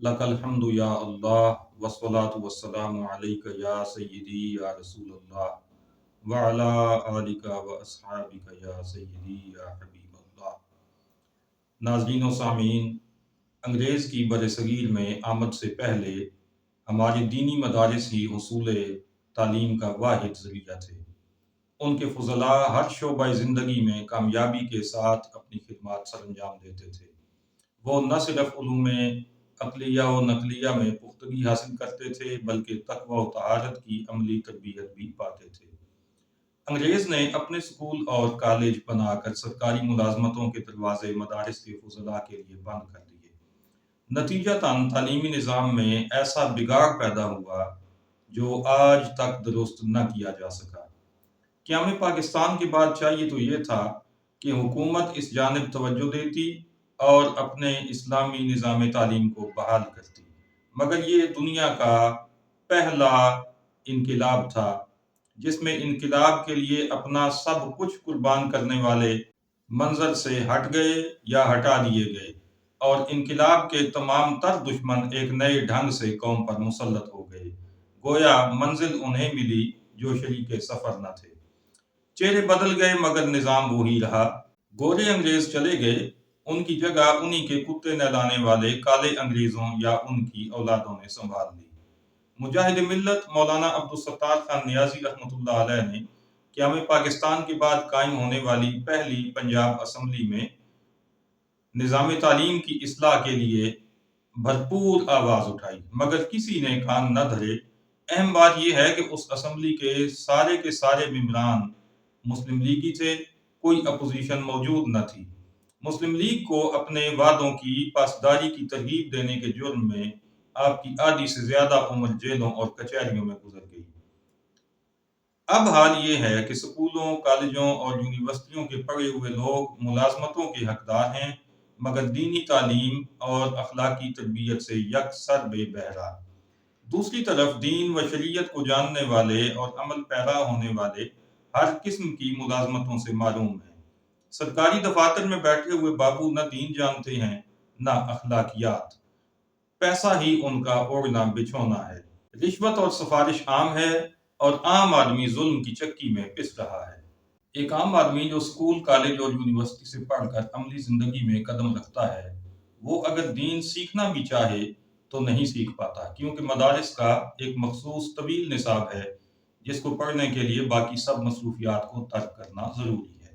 लकल हम्दु या अल्लाह वस्सलातु वस्सलामु अलैका या सय्यदी या रसूल अल्लाह व अला आलिका व अस्हाबिका या सय्यदी या हबीब अल्लाह। नाज़रीन व सामीन, अंग्रेज़ की बरसगीर में आमद से पहले हमारे दीनी मदारिस ही हुसूल तालीम का वाहिद ज़रिया थे। उनके फ़ुज़ला हर शोबा ज़िंदगी में कामयाबी के साथ अपनी खिदमत सरअंजाम देते थे। वो न सिर्फ उलूम अक़लिया व नक़लिया में पुख्तगी हासिल करते थे, बल्कि तक़वा व तहारत की अमली तरबियत भी पाते थे। अंग्रेज़ ने अपने स्कूल और कॉलेज बनाकर सरकारी मुलाजमतों के दरवाजे मदारिस के फ़ुज़ला के लिए बंद कर दिए। नतीजतन तालीमी निज़ाम में ऐसा बिगाड़ पैदा हुआ जो आज तक दुरुस्त न किया जा सका। क़याम पाकिस्तान के बाद चाहिए तो ये था कि हुकूमत इस जानिब तवज्जो देती और अपने इस्लामी निज़ाम तालीम को बहाल करती, मगर ये दुनिया का पहला इनकलाब था जिसमें इनकलाब के लिए अपना सब कुछ कुर्बान करने वाले मंजर से हट गए या हटा दिए गए, और इनकलाब के तमाम तर दुश्मन एक नए ढंग से कौम पर मुसल्लत हो गए। गोया मंजिल उन्हें मिली जो शरीके सफ़र न थे। चेहरे बदल गए मगर निज़ाम वही रहा। गोरे अंग्रेज चले गए, उनकी जगह उन्हीं के कुत्ते नहलाने वाले काले अंग्रेजों या उनकी औलादों ने संभाल ली। मुजाहिद मिल्लत मौलाना अब्दुल सत्तार खान नियाज़ी रहमतुल्लाह अलैह ने क़याम पाकिस्तान के बाद कायम होने वाली पहली पंजाब असम्बली में निज़ाम तालीम की इस्लाह के लिए भरपूर आवाज़ उठाई, मगर किसी ने कान न धरे। अहम बात यह है कि उस असम्बली के सारे मेंबरान मुस्लिम लीगी थे, कोई अपोजिशन मौजूद न थी। मुस्लिम लीग को अपने वादों की पासदारी की तरगीब देने के जुर्म में आपकी आधी से ज्यादा उम्र जेलों और कचहरियों में गुजर गई। अब हाल ये है कि स्कूलों, कॉलेजों और यूनिवर्सिटियों के पढ़े हुए लोग मुलाजमतों के हकदार हैं, मगर दीनी तालीम और अखलाकी तरबियत से यकसर बेबहरा। दूसरी तरफ दीन व शरीयत को जानने वाले और अमल पैरा होने वाले हर किस्म की मुलाजमतों से मारूम हैं। सरकारी दफातर में बैठे हुए बाबू न दीन जानते हैं न अखलाकियात, पैसा ही उनका ओढ़ना बिछोना है। रिश्वत और सिफारिश आम है और आम आदमी जुल्म की चक्की में पिस रहा है। एक आम आदमी जो स्कूल, कॉलेज और यूनिवर्सिटी से पढ़कर अमली जिंदगी में कदम रखता है, वो अगर दीन सीखना भी चाहे तो नहीं सीख पाता, क्योंकि मदारिस का एक मखसूस तवील निसाब है जिसको पढ़ने के लिए बाकी सब मसरूफियात को तर्क करना जरूरी है।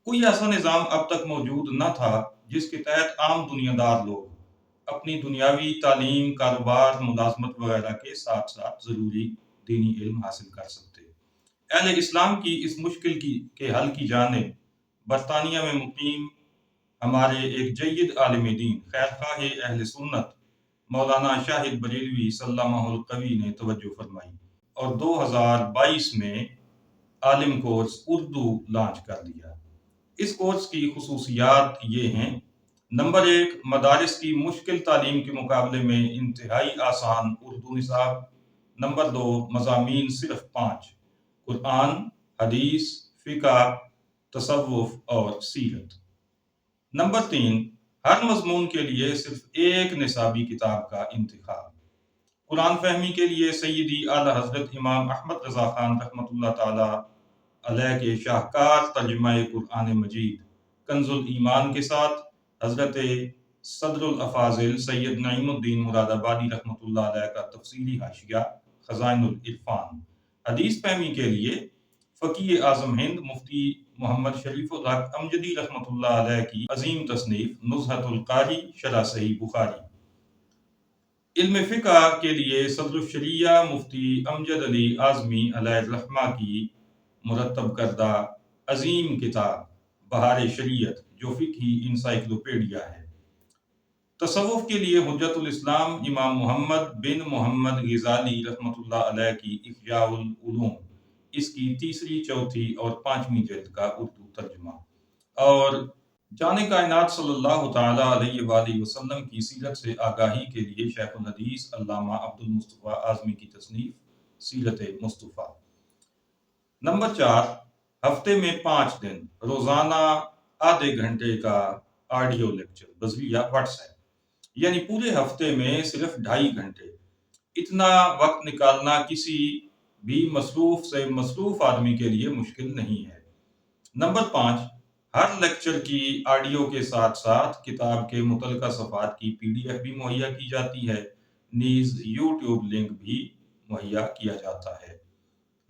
कोई ऐसा निज़ाम अब तक मौजूद न था जिसके तहत आम दुनियादार लोग अपनी दुनियावी तालीम, कारोबार, मुलाजमत वगैरह के साथ साथ ज़रूरी दीनी इल्म हासिल कर सकते। अहले इस्लाम की इस मुश्किल के हल की जानिब बरतानिया में मुकीम हमारे एक जय्यद आलिम दीन, खैरख्वाह अहले सुन्नत मौलाना शाहिद बरेलवी सल्लल्लाहु कवी ने तवज्जो फरमाई और 2022 में आलिम कोर्स उर्दू लॉन्च कर दिया। इस कोर्स की खुसूसियात ये हैं: नंबर 1, मदारिस की मुश्किल तालीम के मुकाबले में इंतहाई आसान उर्दू निसाब। नंबर 2, मज़ामीन सिर्फ 5: कुरान, हदीस, फ़िक़्ह, तसव्वुफ़ और सीरत। नंबर 3, हर मज़मून के लिए सिर्फ एक निसाबी किताब का इंतखाब। कुरान फहमी के लिए सैयदी आला हज़रत इमाम अहमद रज़ा खान रहमतुल्लाह ताला अलैह के शाहकार तर्जुमाए कुरान मजीद कंजुल ईमान के साथ हज़रत सदरुल अफाजिल सैयद नईमुद्दीन मुरादाबादी रहमतुल्लाह अलैह का तफसीली हाशिया खज़ाइनुल इरफान। हदीस फहमी के लिए फ़कीह आज़म हिंद मुफ्ती मोहम्मद शरीफुल हक अमजदी रहमतुल्लाह अलैह की अजीम तसनीफ नुज़हतुल कारी शरह सही बुखारी। इल्म फ़िक़्ह के लिए सदरुल शरिया मुफ्ती अमजद अली आज़मी अलैहिर्रहमा की मुरतब करदा अजीम किताब बहार शरीयत, जो फ़िक़्ही इंसाइक्लोपीडिया है। तसव्वुफ़ के लिए हुज्जतुल इस्लाम इमाम मोहम्मद बिन मोहम्मद ग़िज़ाली रहमतुल्लाह अलैह की इह्याउल उलूम, इसकी तीसरी, चौथी और पांचवी जिल्द का उर्दू तर्जुमा। और जाने कायनात सल्लल्लाहु ताला अलैहि वसल्लम की सीरत से आगाही के लिए शेखुल हदीस अल्लामा अब्दुल मुस्तफ़ा आज़मी की तसनीफ सीरत मुस्तफ़ा। नंबर 4, हफ्ते में 5 दिन रोजाना आधे घंटे का ऑडियो लेक्चर बज़रिया व्हाट्सएप, यानी पूरे हफ्ते में सिर्फ 2.5 घंटे। इतना वक्त निकालना किसी भी मसरूफ से मसरूफ आदमी के लिए मुश्किल नहीं है। नंबर 5, हर लेक्चर की ऑडियो के साथ साथ किताब के मुतलका सफ़हात की पीडीएफ भी मुहैया की जाती है। नीज यूट्यूब लिंक भी मुहैया किया जाता है।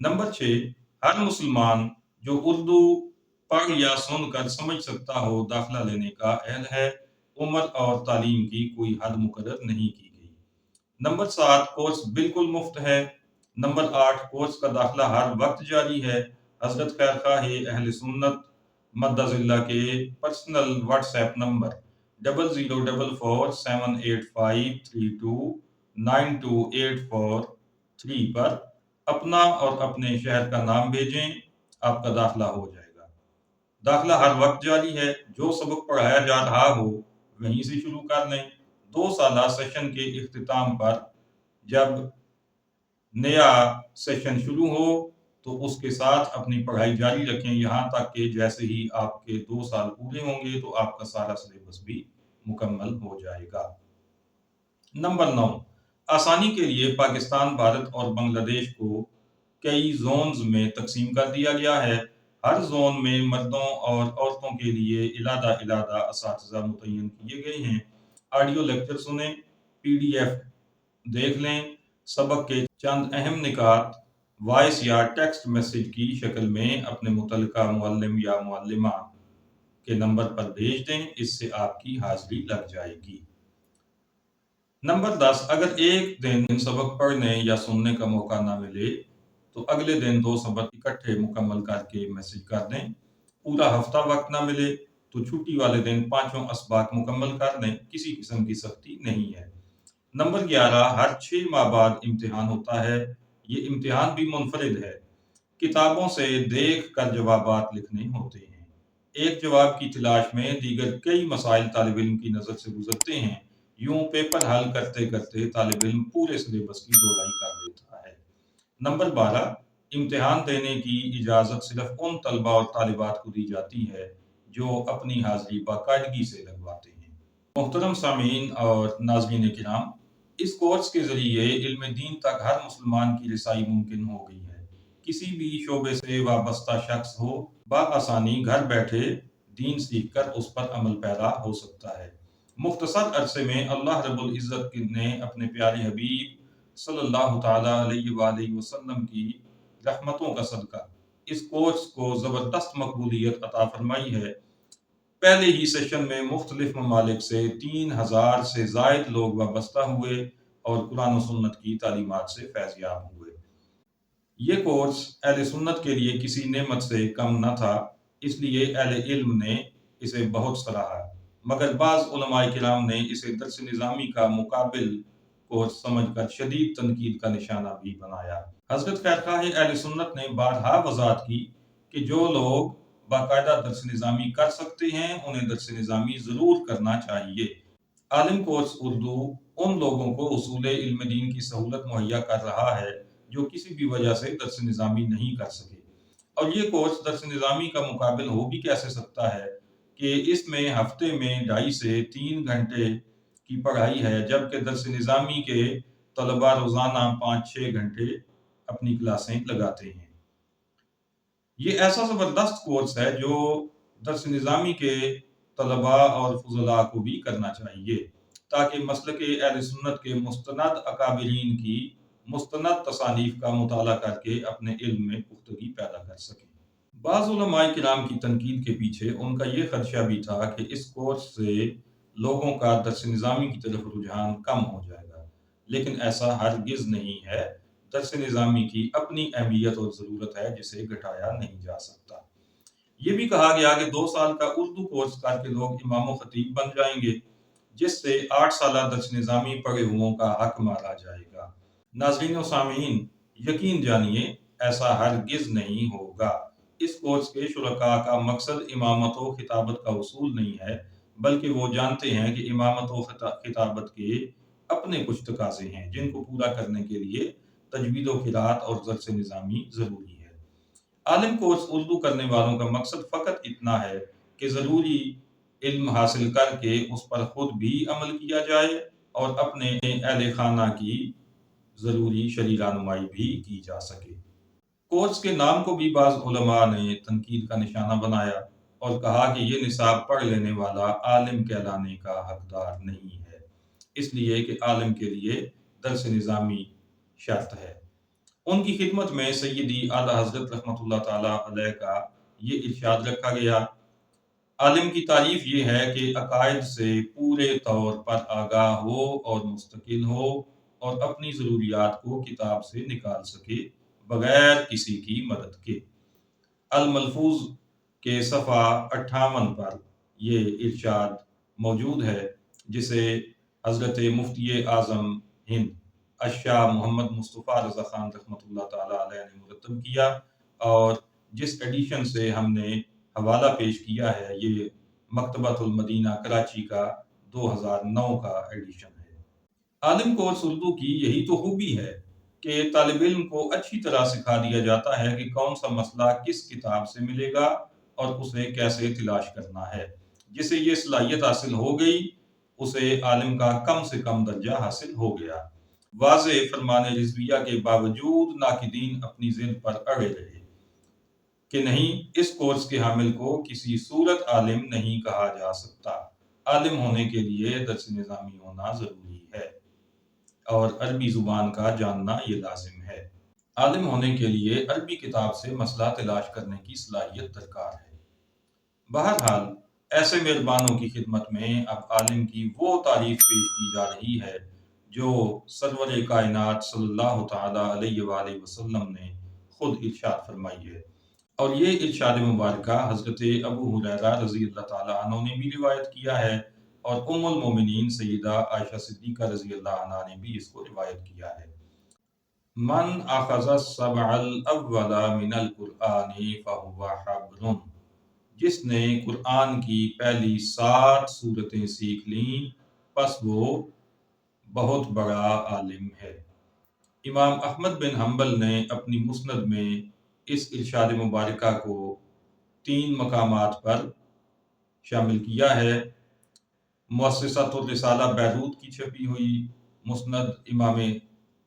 नंबर 6, हर मुसलमान जो उर्दू पढ़ या सुनकर समझ सकता हो दाखिला लेने का अहल है। उम्र और तालीम की कोई हद मुकर्रर नहीं की गई। नंबर 7, कोर्स बिल्कुल मुफ्त है। नंबर 8, कोर्स का दाखिला हर वक्त जारी है। हजरत खैर खां अहल सुन्नत मद्दजिल्ला के पर्सनल व्हाट्सएप नंबर 00447853292843 पर अपना और अपने शहर का नाम भेजें। आपका दाखिला हो जाएगा। दाखिला हर वक्त जारी है। जो सबक पढ़ाया जा रहा हो वहीं से शुरू कर लें। 2 साला सेशन के इख्तिताम पर जब नया सेशन शुरू हो तो उसके साथ अपनी पढ़ाई जारी रखें, यहाँ तक कि जैसे ही आपके 2 साल पूरे होंगे तो आपका सारा सिलेबस भी मुकम्मल हो जाएगा। नंबर 9, आसानी के लिए पाकिस्तान, भारत और बांग्लादेश को कई जोन्स में तकसीम कर दिया गया है। हर जोन में मर्दों और औरतों के लिए इलादा असातिज़ा मुतय्यन किए गए हैं। ऑडियो लेक्चर सुनें, पीडीएफ देख लें, सबक के चंद अहम निकात वॉइस या टेक्स्ट मैसेज की शक्ल में अपने मुतल्लिका मुअल्लिम या मुअल्लिमा के नंबर पर भेज दें। इससे आपकी हाजिरी लग जाएगी। नंबर 10, अगर एक दिन सबक पढ़ने या सुनने का मौका ना मिले तो अगले दिन 2 सबक इकट्ठे मुकम्मल करके मैसेज कर दें। पूरा हफ्ता वक्त ना मिले तो छुट्टी वाले दिन 5 असबाक मुकम्मल कर दें। किसी किस्म की सख्ती नहीं है। नंबर 11, हर 6 माह बाद इम्तिहान होता है। ये इम्तिहान भी मुनफरिद है। किताबों से देख कर जवाबात लिखने होते हैं। एक जवाब की तलाश में दीगर कई मसाइल तालिब इल्म की नज़र से गुजरते हैं। यूं पेपर हल करते करते तालिब इल्म पूरे सिलेबस की धोलाई कर लेता है। नंबर 12, इम्तिहान देने की इजाज़त सिर्फ उन तलबा और तालिबात को दी जाती है जो अपनी हाजिरी बाकायदगी से लगवाते हैं। मोहतरम सामीन और नाज़रीन किराम, इस कोर्स के ज़रिए इल्म दीन तक हर मुसलमान की रसाई मुमकिन हो गई है। किसी भी शोबे से वाबस्ता शख्स हो बआसानी घर बैठे दीन सीख कर उस पर अमल पैरा हो सकता है। मुख्तसर अरसे में अल्लाह रब्बुल इज़्ज़त ने अपने प्यारे हबीब सल्लल्लाहु तआला अलैहि वसल्लम की रहमतों का सदका इस कोर्स को ज़बरदस्त मकबूलियत अता फरमाई है। पहले ही सेशन में मुख्तलिफ ममालिक से 3000 से जायद लोग वाबस्ता हुए और कुरान और सुन्नत की तालीमात से फैज़याब हुए। ये कोर्स अहले सुन्नत के लिए किसी नेमत से कम न था, इसलिए अहले इल्म ने इसे बहुत सराहा। मगर बाज़ उलमाए किराम ने इसे दर्स निज़ामी का मुकाबिल कोर्स समझकर शदीद तनकीद का निशाना भी बनाया। हज़रत खैरखाह अहले सुन्नत ने बारहा वज़ाहत की कि जो लोग बाकायदा दर्स निज़ामी कर सकते हैं उन्हें दर्स निज़ामी ज़रूर करना चाहिए। आलिम कोर्स उर्दू उन लोगों को उसूल इल्म दीन की सहूलत मुहैया कर रहा है जो किसी भी वजह से दर्स निज़ामी नहीं कर सके। और ये कोर्स दर्स निज़ामी का मुकाबिल हो भी कैसे सकता है कि इसमें हफ्ते में 2.5 से 3 घंटे की पढ़ाई है, जबकि दर्स निज़ामी के तलबा रोज़ाना 5-6 घंटे अपनी क्लासें लगाते हैं। ये ऐसा ज़बरदस्त कोर्स है जो दर्स निज़ामी के तलबा और फुज़ला को भी करना चाहिए, ताकि मसलक अहले सुन्नत के मुस्तनद अकाबिरीन की मुस्तनद तसानीफ का मुताला करके अपने इल्म में पुख्तगी पैदा कर सकें। बाज़ उलमाए किराम की तनकीद के पीछे उनका ये खदशा भी था कि इस कोर्स से लोगों का दर्स निज़ामी की तरफ रुझान कम हो जाएगा, लेकिन ऐसा हरगिज़ नहीं है। दर्स निज़ामी की अपनी अहमियत और ज़रूरत है जिसे घटाया नहीं जा सकता। ये भी कहा गया कि 2 साल का उर्दू कोर्स करके लोग इमाम व खतीब बन जाएंगे, जिससे 8 साला दर्स निज़ामी पढ़े हुओं का हक मारा जाएगा। नाज़रीन व सामीन, यकीन जानिए ऐसा हरगिज़ नहीं होगा। इस कोर्स के शुरका का मकसद इमामत व खिताबत का उसूल नहीं है, बल्कि वो जानते हैं कि इमामत व खिताबत के अपने कुछ तकाज़े हैं, जिनको पूरा करने के लिए तजवीद व क़िराअत और दर्स निज़ामी ज़रूरी है। आलिम कोर्स उर्दू करने वालों का मकसद फ़कत इतना है कि ज़रूरी علم حاصل کر کے اس پر خود بھی عمل کیا جائے اور اپنے اہل خانہ کی ضروری شرعی رہنمائی بھی کی جا سکے۔ کورس کے نام کو بھی بعض علماء نے تنقید کا نشانہ بنایا اور کہا کہ یہ نصاب پڑھ لینے والا عالم کہلانے کا حقدار نہیں ہے، اس لیے کہ عالم کے لیے درس نظامی شرط ہے۔ ان کی خدمت میں سیدی اعلیٰ حضرت رحمۃ اللہ تعالیٰ علیہ کا یہ ارشاد رکھا گیا: عالم کی تعریف یہ ہے کہ عقائد سے پورے طور پر آگاہ ہو اور مستقل ہو اور اپنی ضروریات کو کتاب سے نکال سکے بغیر کسی کی مدد کے۔ الملفوظ کے صفحہ 58 پر یہ ارشاد موجود ہے، جسے حضرت مفتی اعظم ہند الشاہ محمد مصطفیٰ رضا خان رحمۃ اللہ تعالیٰ علیہ نے مرتب کیا، اور جس ایڈیشن سے ہم نے حوالہ پیش کیا ہے یہ مکتبۃ المدینہ کراچی کا 2009 کا ایڈیشن ہے۔ عالم کورس اردو کی یہی تو خوبی ہے کہ طالب علم کو اچھی طرح سکھا دیا جاتا ہے کہ کون سا مسئلہ کس کتاب سے ملے گا اور اسے کیسے تلاش کرنا ہے۔ جسے یہ صلاحیت حاصل ہو گئی اسے عالم کا کم سے کم درجہ حاصل ہو گیا۔ واضح فرمان رضویہ کے باوجود ناقدین اپنی ضد پر اڑے رہے کہ نہیں، اس کورس کے حامل کو کسی صورت عالم نہیں کہا جا سکتا۔ عالم ہونے کے لیے درس نظامی ہونا ضروری ہے اور عربی زبان کا جاننا یہ لازم ہے۔ عالم ہونے کے لیے عربی کتاب سے مسئلہ تلاش کرنے کی صلاحیت درکار ہے۔ بہرحال ایسے مہربانوں کی خدمت میں اب عالم کی وہ تعریف پیش کی جا رہی ہے جو سرور کائنات صلی اللہ تعالیٰ علیہ وآلہ وسلم نے خود ارشاد فرمائی ہے، اور یہ ارشاد مبارکہ حضرت ابو ہریرہ رضی اللہ تعالیٰ عنہ نے بھی روایت کیا ہے، اور ام المومنین سیدہ عائشہ صدیقہ رضی اللہ عنہا نے بھی اس کو روایت کیا ہے: من اخذ السبع الاول من القرآن فهو حبر، جس نے قرآن کی پہلی 7 سورتیں سیکھ لیں پس وہ بہت بڑا عالم ہے۔ امام احمد بن حنبل نے اپنی مسند میں اس ارشاد مبارکہ کو 3 مقامات پر شامل کیا ہے۔ مؤسسۃ الرسالہ بیروت کی چھپی ہوئی مسند امام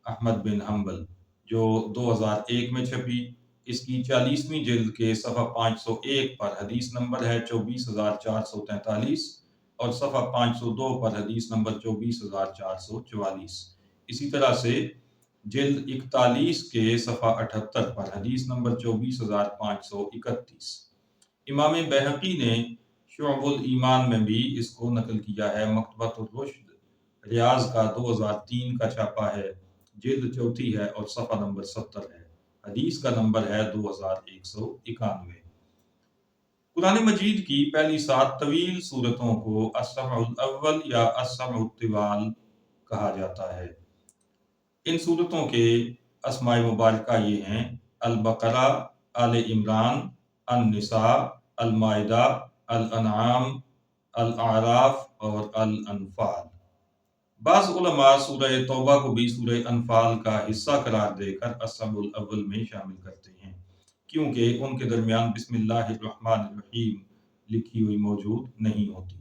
احمد بن حنبل جو 2001 میں چھپی، اس کی 40ویں جلد کے صفحہ 501 پر حدیث نمبر ہے 24443 اور صفحہ 502 پر حدیث نمبر 24444۔ اسی طرح سے جلد 41 کے صفحہ 78 پر حدیث نمبر 24531۔ امام بہقی نے شعب الایمان میں بھی اس کو نقل کیا ہے۔ مکتبۃ الرشد ریاض کا 2003 کا چھاپا ہے، جلد 4 ہے اور صفحہ نمبر 70 ہے، حدیث کا نمبر ہے 2191۔ قرآن مجید کی پہلی 7 طویل سورتوں کو السبع الاول یا السبع الطوال کہا جاتا ہے۔ ان سورتوں کے اسماء مبارکہ یہ ہیں: البقرہ، آل عمران، النساء، المائدہ، الانعام، الاعراف اور الانفال۔ بعض علماء سورہ توبہ کو بھی سورہ انفال کا حصہ قرار دے کر السبع الاول میں شامل کرتے ہیں، کیونکہ ان کے درمیان بسم اللہ الرحمن الرحیم لکھی ہوئی موجود نہیں ہوتی،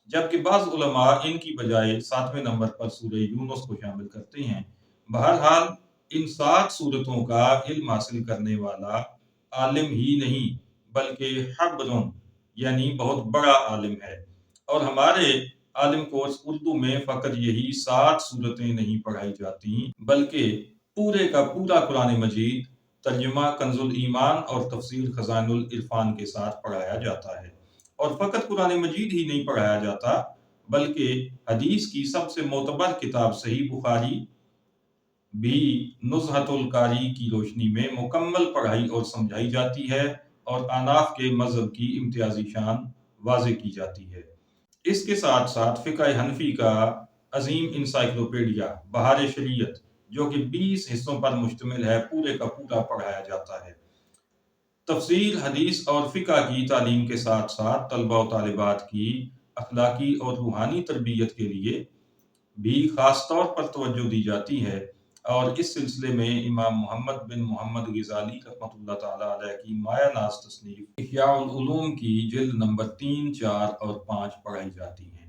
جبکہ بعض علماء ان کی بجائے 7ویں نمبر پر سورہ یونس کو شامل کرتے ہیں۔ بہرحال ان 7 سورتوں کا علم حاصل کرنے والا عالم ہی نہیں بلکہ حبرٌ یعنی بہت بڑا عالم ہے، اور ہمارے عالم کورس اردو میں فقط یہی 7 سورتیں نہیں پڑھائی جاتی بلکہ پورے کا پورا قرآن مجید ترجمہ کنز الایمان اور تفسیر خزائن العرفان کے ساتھ پڑھایا جاتا ہے۔ اور فقط قرآن مجید ہی نہیں پڑھایا جاتا بلکہ حدیث کی سب سے معتبر کتاب صحیح بخاری بھی نزہۃ القاری کی روشنی میں مکمل پڑھائی اور سمجھائی جاتی ہے، اور احناف کے مذہب کی امتیازی شان واضح کی جاتی ہے۔ اس کے ساتھ ساتھ فقہ حنفی کا عظیم انسائکلوپیڈیا بہار شریعت جو کہ 20 حصوں پر مشتمل ہے پورے کا پورا پڑھایا جاتا ہے۔ تفسیر، حدیث اور فقہ کی تعلیم کے ساتھ ساتھ طلبہ و طالبات کی اخلاقی اور روحانی تربیت کے لیے بھی خاص طور پر توجہ دی جاتی ہے۔ اور اس سلسلے میں امام محمد بن محمد غزالی رحمۃ اللہ تعالیٰ علیہ کی مایہ ناز تصنیف احیاء العلوم کی جلد نمبر 3، 4 اور 5 پڑھائی جاتی ہیں۔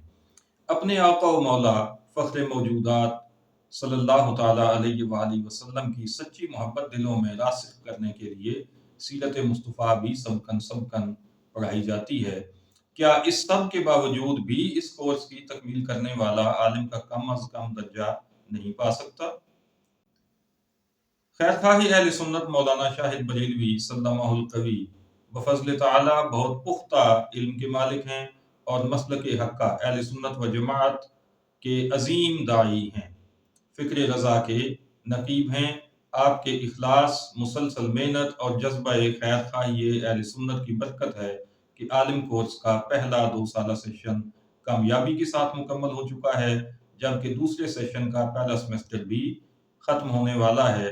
اپنے آقا و مولا فخر موجودات صلی اللہ تعالیٰ علیہ وآلہ وسلم کی سچی محبت دلوں میں راسخ کرنے کے لیے سیرت مصطفیٰ بھی سبکن پڑھائی جاتی ہے۔ کیا اس سب کے باوجود بھی اس کورس کی تکمیل کرنے والا عالم کا کم از کم درجہ نہیں پا سکتا؟ خیرخواہ اہل سنت مولانا شاہد بریلوی سلمہ القوی بفضل تعالی بہت پختہ علم کے مالک ہیں اور مسلک حق کا اہل سنت و جماعت کے عظیم داعی ہیں، فکر رضا کے نقیب ہیں۔ آپ کے اخلاص، مسلسل محنت اور جذبہ خیر خواہی اہل سنت کی برکت ہے کہ عالم کورس کا پہلا 2 سالہ سیشن کامیابی کے ساتھ مکمل ہو چکا ہے، جبکہ دوسرے سیشن کا پہلا سیمسٹر بھی ختم ہونے والا ہے۔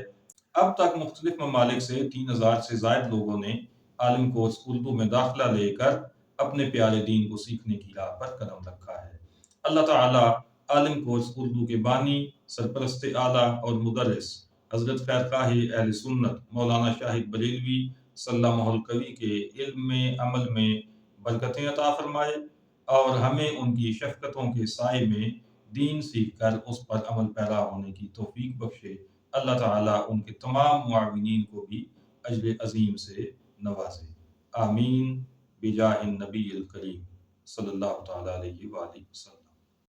اب تک مختلف ممالک سے 3000 سے زائد لوگوں نے عالم کورس اردو میں داخلہ لے کر اپنے پیارے دین کو سیکھنے کی راہ پر قدم رکھا ہے۔ اللہ تعالی عالم کورس اردو کے بانی، سرپرست اعلیٰ اور مدرس حضرت خیرخواہ اہل سنت مولانا شاہد بریلوی سلمہ القوی کے علم میں، عمل میں برکتیں عطا فرمائے اور ہمیں ان کی شفقتوں کے سائے میں دین سیکھ کر اس پر عمل پیرا ہونے کی توفیق بخشے۔ اللہ تعالیٰ ان کے تمام معاونین کو بھی اجر عظیم سے نوازے، آمین بجاہ النبی الکریم صلی اللہ تعالیٰ علیہ وآلہ وسلم۔